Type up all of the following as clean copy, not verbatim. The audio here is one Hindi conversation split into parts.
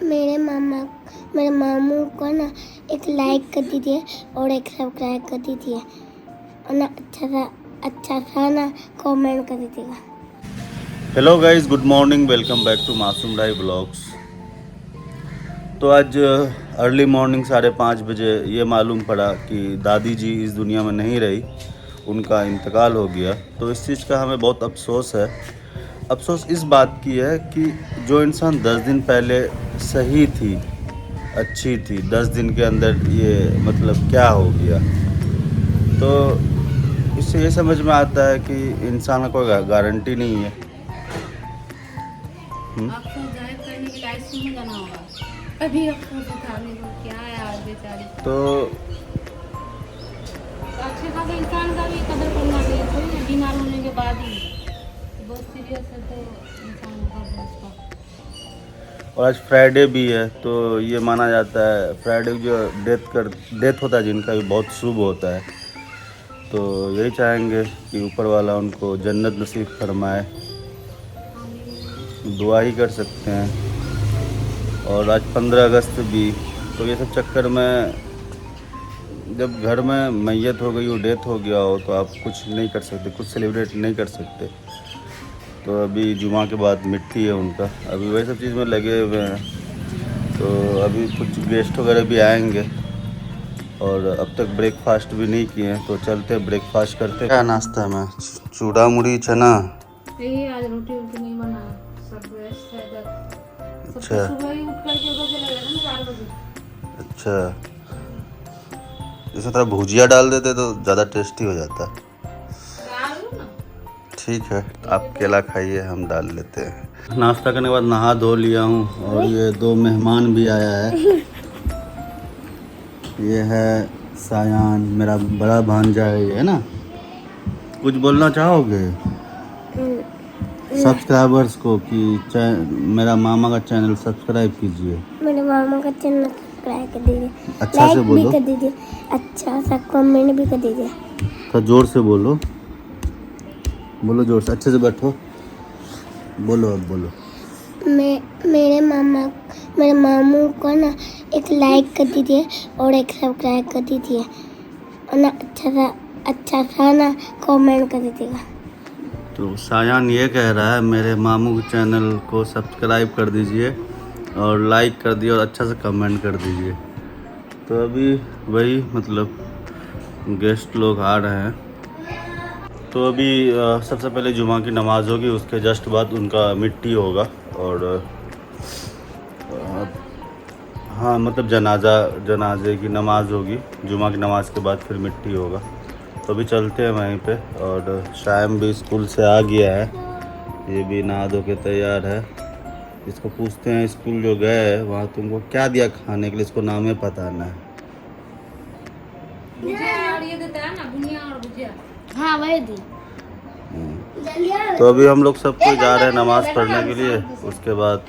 मेरे मामू को ना एक लाइक कर दीजिए और एक सब्सक्राइब कर दीजिए और ना अच्छा सा ना कमेंट कर दीजिएगा। Hello guys, good morning, welcome back to Masoom Rai blogs. तो आज अर्ली मॉर्निंग 5:30 बजे ये मालूम पड़ा कि दादी जी इस दुनिया में नहीं रही, उनका इंतकाल हो गया। तो इस चीज़ का हमें बहुत अफसोस है। अफसोस इस बात की है कि जो इंसान 10 दिन पहले सही थी, अच्छी थी, 10 दिन के अंदर ये मतलब क्या हो गया। तो इससे ये समझ में आता है कि इंसान का कोई गारंटी नहीं है। आपको जाहिर करने के लिए आईसीयू में जाना होगा, तभी आपको दिखाने को क्या है आज बेचारी। तो अच्छे खासे इंसान का भी कदर करना चाहिए, थोड़ी ना बीमार होने के बाद ही। बहुत सीरियस है तो इंसान होगा उसका। और आज फ्राइडे भी है, तो ये माना जाता है फ्राइडे जो डेथ होता है जिनका, भी बहुत शुभ होता है। तो यही चाहेंगे कि ऊपर वाला उनको जन्नत नसीब फरमाए, दुआ ही कर सकते हैं। और आज 15 अगस्त भी, तो ये सब चक्कर में जब घर में मैयत हो गई हो, डेथ हो गया हो, तो आप कुछ नहीं कर सकते, कुछ सेलिब्रेट नहीं कर सकते। तो अभी जुमा के बाद मिट्टी है उनका, अभी वही सब चीज़ में लगे हुए हैं। तो अभी कुछ गेस्ट वगैरह भी आएंगे और अब तक ब्रेकफास्ट भी नहीं किए हैं, तो चलते ब्रेकफास्ट करते। क्या नाश्ता में? चूड़ा मुड़ी चना। यही आज रोटी वोटी नहीं बना, सब रेस्ट है इधर। अच्छा सुबह ही उठ करके उधर चले गए ना 4 बजे। अच्छा, इसमें थोड़ा भुजिया डाल देते तो ज़्यादा टेस्टी हो जाता। डालू ना। ठीक है, आप केला खाइए, हम डाल लेते हैं। नाश्ता करने के बाद नहा धो लिया हूँ और ये 2 मेहमान भी आया है। ये है सायान, मेरा बड़ा भांजा है ये, है ना। कुछ बोलना चाहोगे सब्सक्राइबर्स को कि मेरा मामा का चैनल सब्सक्राइब कीजिए? मेरे मामा का चैनल सब्सक्राइब कर दीजिए, अच्छा से लाइक बोलो, भी कर दीजिए, अच्छा सा कमेंट भी कर दीजिए। थोड़ा जोर से बोलो, बोलो जोर से, अच्छे से बैठो, बोलो, अब बोलो। मेरे मामू को ना एक लाइक कर दीजिए और एक सब्सक्राइब कर दीजिए और ना अच्छा सा ना कमेंट कर दीजिएगा। तो सायान ये कह रहा है मेरे मामू के चैनल को सब्सक्राइब कर दीजिए और लाइक कर दिए और अच्छा से कमेंट कर दीजिए। तो अभी वही मतलब गेस्ट लोग आ रहे हैं। तो अभी सबसे पहले जुमा की नमाज़ होगी, उसके जस्ट बाद उनका मिट्टी होगा। और हाँ मतलब जनाजे की नमाज़ होगी, जुमा की नमाज़ के बाद फिर मिट्टी होगा। तो अभी चलते हैं वहीं पे। और शायम भी स्कूल से आ गया है, ये भी नहा धो के तैयार है। इसको पूछते हैं स्कूल जो गए हैं वहाँ तुमको क्या दिया खाने के लिए, इसको नाम पता ना है। भुजिया और ये देता है ना, बुनिया और भुजिया। हाँ वही दी। तो अभी हम लोग सब कोई जा रहे हैं नमाज़ पढ़ने के लिए, उसके बाद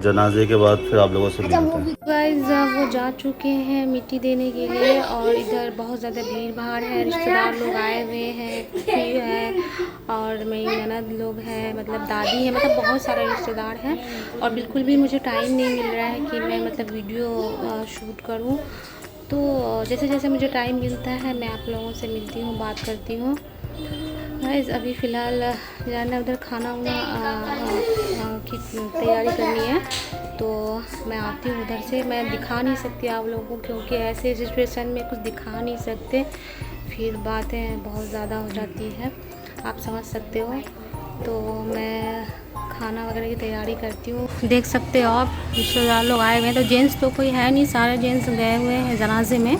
जनाजे के बाद फिर आप लोगों से मिलते हैं। गाइस वो जा चुके हैं मिट्टी देने के लिए और इधर बहुत ज़्यादा भीड़ भाड़ है, रिश्तेदार लोग आए हुए हैं, फूफी है और मेरी ननद लोग हैं, मतलब दादी है, मतलब बहुत सारे रिश्तेदार हैं। और बिल्कुल भी मुझे टाइम नहीं मिल रहा है कि मैं मतलब वीडियो शूट करूं। तो जैसे जैसे मुझे टाइम मिलता है मैं आप लोगों से मिलती हूँ, बात करती हूँ। गाइस अभी फ़िलहाल जाना उधर खाना वाना की तैयारी करनी है, तो मैं आती हूँ उधर से। मैं दिखा नहीं सकती आप लोगों को क्योंकि ऐसे सिचुएशन में कुछ दिखा नहीं सकते, फिर बातें बहुत ज़्यादा हो जाती है, आप समझ सकते हो। तो मैं खाना वगैरह की तैयारी करती हूँ। देख सकते हो आप रिश्तेदार लोग आए हुए हैं। तो जेंट्स तो कोई है नहीं, सारे जेंट्स गए हुए हैं जनाजे में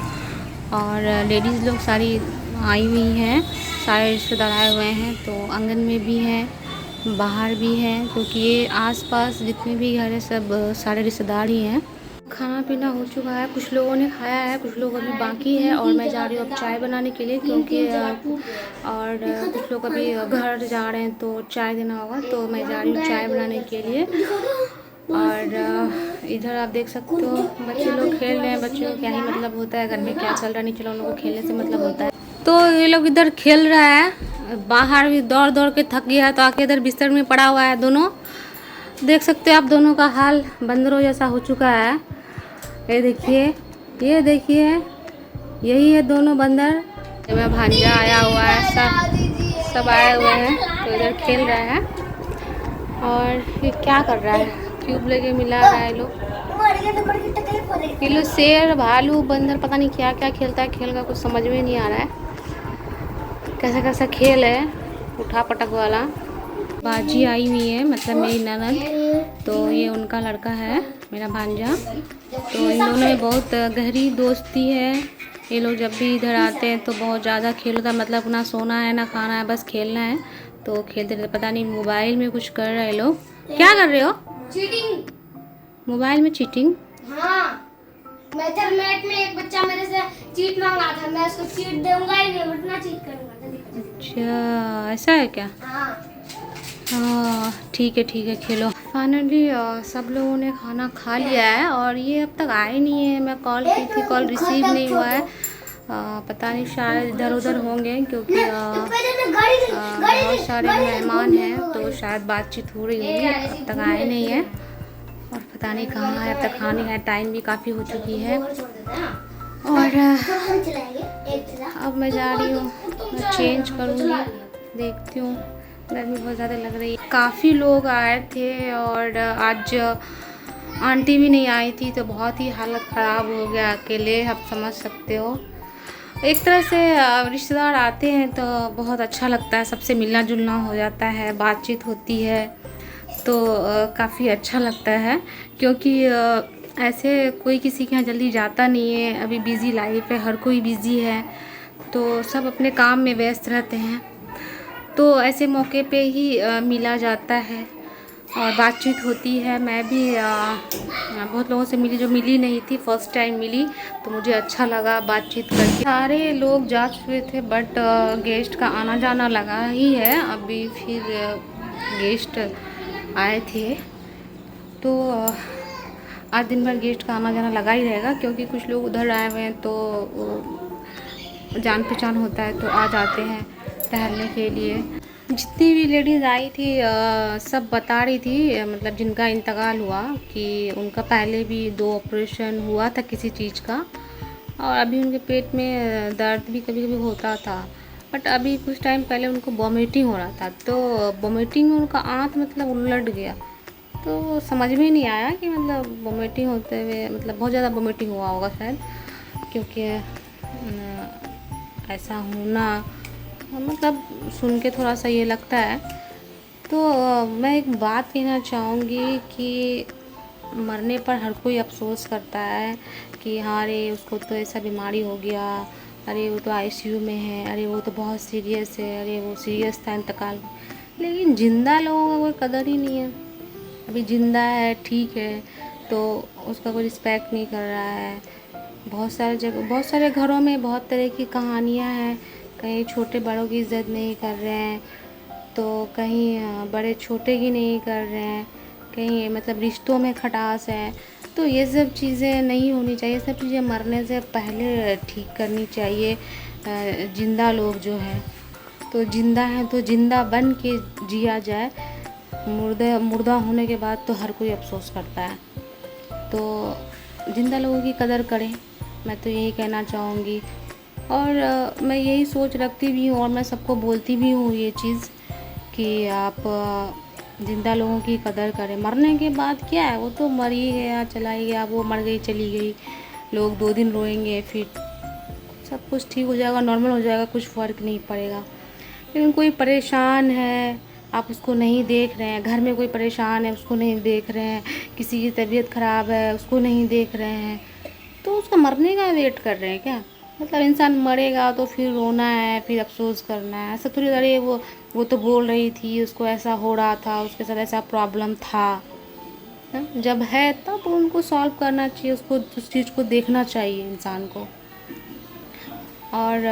और लेडीज़ लोग सारी आई हुई हैं, सारे रिश्तेदार आए हुए हैं। तो आंगन में भी हैं, बाहर भी हैं, क्योंकि ये आसपास जितने भी घर है सब सारे रिश्तेदार ही हैं। खाना पीना हो चुका है, कुछ लोगों ने खाया है, कुछ लोग अभी बाकी है। और मैं जा रही हूँ अब चाय बनाने के लिए, क्योंकि और कुछ लोग अभी घर जा रहे हैं तो चाय देना होगा, तो मैं जा रही हूँ चाय बनाने के लिए। और इधर आप देख सकते हो बच्चे लोग खेल रहे हैं। बच्चों को क्या ही मतलब होता है, घर में क्या चल रहा है नहीं चल रहा, उन लोगों को खेलने से मतलब होता है। तो ये लोग इधर खेल रहा है, बाहर भी दौड़ दौड़ के थक गया है, तो आके इधर बिस्तर में पड़ा हुआ है दोनों। देख सकते हो आप दोनों का हाल बंदरों जैसा हो चुका है। ये देखिए यही है दोनों बंदर। मेरा भांजा आया हुआ है, सब आए हुए हैं तो इधर खेल रहा है। और ये क्या कर रहा है, क्यूब लेके मिला रहा है लोग। ये लोग शेर भालू बंदर पता नहीं क्या क्या खेलता है, खेल का कुछ समझ में नहीं आ रहा है। कैसा कैसा खेल है, उठा पटक वाला। बाजी आई हुई है, मतलब मेरी ननद, तो ये उनका लड़का है मेरा भांजा। तो इन दोनों में बहुत गहरी दोस्ती है। ये लोग जब भी इधर आते हैं तो बहुत ज़्यादा खेल होता है, मतलब ना सोना है ना खाना है, बस खेलना है। तो खेलते रहते, पता नहीं मोबाइल में कुछ कर रहे हैं लोग। क्या कर रहे हो? चीटिंग। मोबाइल में चीटिंग? हाँ, मैथमेट में एक बच्चा मेरे से चीट मांगा था, मैं उसको चीट दूंगा ही नहीं, वरना चीट करूंगा। अच्छा ऐसा है क्या? हाँ ठीक है खेलो। फाइनली सब लोगों ने खाना खा लिया है और ये अब तक आए नहीं है। मैं कॉल की थी, कॉल रिसीव नहीं हुआ है। पता नहीं शायद इधर उधर होंगे, क्योंकि बहुत सारे मेहमान हैं तो शायद बातचीत हो रही होगी। अब तक आए नहीं है और पता नहीं कहाँ है, अब तक खाने का टाइम भी काफ़ी हो चुकी है। और अब मैं जा रही हूँ, मैं चेंज करूँगी, देखती हूँ। गर्मी बहुत ज़्यादा लग रही है। काफ़ी लोग आए थे और आज आंटी भी नहीं आई थी, तो बहुत ही हालत ख़राब हो गया अकेले, आप समझ सकते हो। एक तरह से रिश्तेदार आते हैं तो बहुत अच्छा लगता है, सबसे मिलना जुलना हो जाता है, बातचीत होती है, तो काफ़ी अच्छा लगता है। क्योंकि ऐसे कोई किसी के यहाँ जल्दी जाता नहीं है, अभी बिज़ी लाइफ है, हर कोई बिज़ी है, तो सब अपने काम में व्यस्त रहते हैं। तो ऐसे मौके पे ही मिला जाता है और बातचीत होती है। मैं भी बहुत लोगों से मिली, जो मिली नहीं थी, फर्स्ट टाइम मिली, तो मुझे अच्छा लगा बातचीत करके। सारे लोग जा चुके थे, बट गेस्ट का आना जाना लगा ही है। अभी फिर गेस्ट आए थे, तो आज दिन भर गेस्ट का आना जाना लगा ही रहेगा, क्योंकि कुछ लोग उधर आए हुए हैं तो जान पहचान होता है तो आ जाते हैं टहलने के लिए। जितनी भी लेडीज़ आई थी सब बता रही थी, मतलब जिनका इंतकाल हुआ, कि उनका पहले भी 2 ऑपरेशन हुआ था किसी चीज़ का, और अभी उनके पेट में दर्द भी कभी कभी होता था। बट अभी कुछ टाइम पहले उनको वॉमिटिंग हो रहा था, तो वॉमिटिंग में उनका आंत मतलब उलट गया, तो समझ में नहीं आया कि मतलब वॉमिटिंग होते हुए मतलब बहुत ज़्यादा वॉमिटिंग हुआ होगा शायद, क्योंकि ऐसा होना मतलब सुन के थोड़ा सा ये लगता है। तो मैं एक बात कहना चाहूँगी कि मरने पर हर कोई अफसोस करता है कि हाँ रे उसको तो ऐसा बीमारी हो गया, अरे वो तो आईसीयू में है, अरे वो तो बहुत सीरियस है, अरे वो सीरियस था इंतकाल। लेकिन ज़िंदा लोगों का कोई कदर ही नहीं है। अभी ज़िंदा है ठीक है, तो उसका कोई रिस्पेक्ट नहीं कर रहा है। बहुत सारे जगह, बहुत सारे घरों में बहुत तरह की कहानियाँ हैं। कहीं छोटे बड़ों की इज़्ज़त नहीं कर रहे हैं, तो कहीं बड़े छोटे की नहीं कर रहे हैं, कहीं मतलब रिश्तों में खटास है। तो ये सब चीज़ें नहीं होनी चाहिए, सब चीज़ें मरने से पहले ठीक करनी चाहिए। ज़िंदा लोग जो हैं तो ज़िंदा हैं तो ज़िंदा बन के जिया जाए। मुर्दा होने के बाद तो हर कोई अफसोस करता है, तो ज़िंदा लोगों की कदर करें, मैं तो यही कहना चाहूँगी। और मैं यही सोच रखती भी हूँ और मैं सबको बोलती भी हूँ ये चीज़ कि आप ज़िंदा लोगों की कदर करें। मरने के बाद क्या है, वो तो मर ही गया, चला ही गया, वो मर गई चली गई, लोग 2 दिन रोएंगे, फिर सब कुछ ठीक हो जाएगा, नॉर्मल हो जाएगा, कुछ फ़र्क नहीं पड़ेगा। लेकिन कोई परेशान है, आप उसको नहीं देख रहे हैं, घर में कोई परेशान है उसको नहीं देख रहे हैं, किसी की तबीयत ख़राब है उसको नहीं देख रहे हैं, तो उसका मरने का वेट कर रहे हैं क्या? मतलब इंसान मरेगा तो फिर रोना है, फिर अफसोस करना है, ऐसा थोड़ी। अरे वो तो बोल रही थी उसको ऐसा हो रहा था, उसके साथ ऐसा प्रॉब्लम था। जब है तब उनको सॉल्व करना चाहिए, उसको उस चीज़ को देखना चाहिए इंसान को। और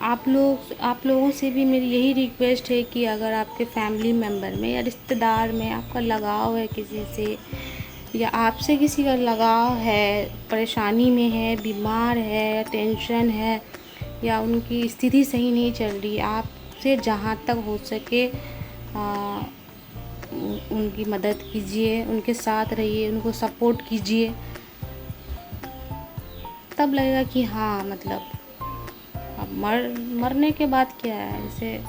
आप लोगों से भी मेरी यही रिक्वेस्ट है कि अगर आपके फैमिली मेम्बर में या रिश्तेदार में आपका लगाव है किसी से, या आपसे किसी का लगाव है, परेशानी में है, बीमार है, टेंशन है, या उनकी स्थिति सही नहीं चल रही, आपसे जहाँ तक हो सके उनकी मदद कीजिए, उनके साथ रहिए, उनको सपोर्ट कीजिए, तब लगेगा कि हाँ मतलब अब मरने के बाद क्या है, इससे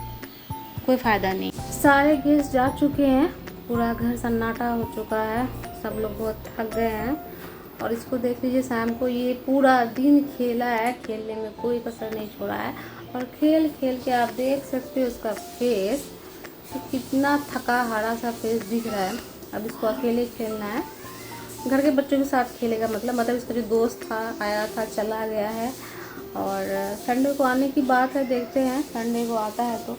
कोई फ़ायदा नहीं। सारे गेस्ट जा चुके हैं, पूरा घर सन्नाटा हो चुका है, सब लोग बहुत थक गए हैं। और इसको देख लीजिए, शाम को ये पूरा दिन खेला है, खेलने में कोई कसर नहीं छोड़ा है। और खेल खेल के आप देख सकते हो उसका फेस, तो कितना थका हारा सा फेस दिख रहा है। अब इसको अकेले खेलना है, घर के बच्चों के साथ खेलेगा मतलब इसका जो दोस्त था आया था चला गया है। और संडे को आने की बात है, देखते हैं संडे को आता है तो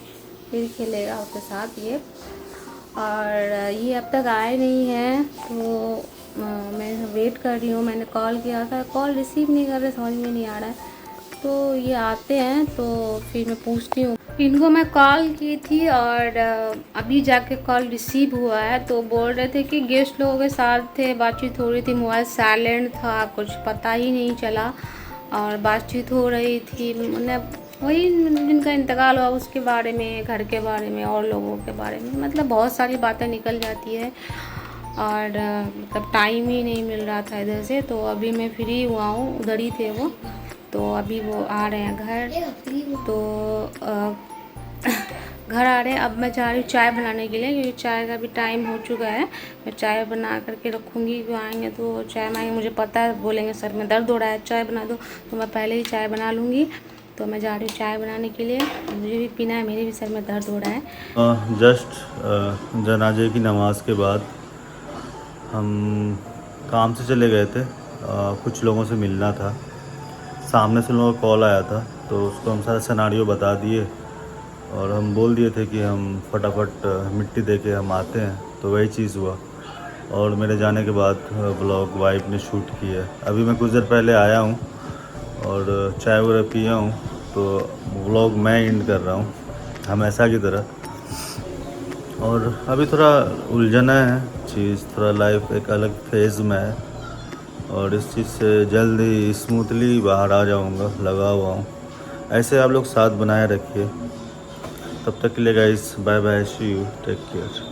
फिर खेलेगा उसके साथ ये। और ये अब तक आए नहीं हैं, तो मैं वेट कर रही हूँ। मैंने कॉल किया था, कॉल रिसीव नहीं कर रहे, समझ में नहीं आ रहा है। तो ये आते हैं तो फिर मैं पूछती हूँ। इनको मैं कॉल की थी और अभी जाके कॉल रिसीव हुआ है, तो बोल रहे थे कि गेस्ट लोगों के साथ थे, बातचीत हो रही थी, मोबाइल साइलेंट था, कुछ पता ही नहीं चला और बातचीत हो रही थी, मतलब वही जिनका इंतकाल हुआ उसके बारे में, घर के बारे में और लोगों के बारे में, मतलब बहुत सारी बातें निकल जाती है। और मतलब टाइम ही नहीं मिल रहा था इधर से, तो अभी मैं फ्री हुआ हूँ, उधर ही थे वो, तो अभी वो आ रहे हैं घर। तो घर आ रहे हैं, अब मैं जा रही हूँ चाय बनाने के लिए, क्योंकि चाय का भी टाइम हो चुका है। मैं चाय बना करके रखूँगी, वो आएंगे तो चाय मांगेंगे, मुझे पता है बोलेंगे सर में दर्द हो रहा है चाय बना दो, तो मैं पहले ही चाय बना लूँगी। तो मैं जा रही हूँ चाय बनाने के लिए, मुझे भी पीना है, मेरे भी सर में दर्द हो रहा है। जस्ट जनाजे की नमाज़ के बाद हम काम से चले गए थे, कुछ लोगों से मिलना था। सामने से लोगों का कॉल आया था, तो उसको हम सारा सिनेरियो बता दिए और हम बोल दिए थे कि हम फटाफट मिट्टी दे के हम आते हैं, तो वही चीज़ हुआ। और मेरे जाने के बाद व्लॉग वाइफ ने शूट किया है। अभी मैं कुछ देर पहले आया हूँ और चाय वगैरह पिया हूँ, तो व्लॉग मैं एंड कर रहा हूँ हमेशा की तरह। और अभी थोड़ा उलझना है चीज़, थोड़ा लाइफ एक अलग फेज़ में है और इस चीज़ से जल्द ही स्मूथली बाहर आ जाऊँगा, लगा हुआ हूँ। ऐसे आप लोग साथ बनाए रखिए। तब तक के लिए guys, bye bye, see you, take care.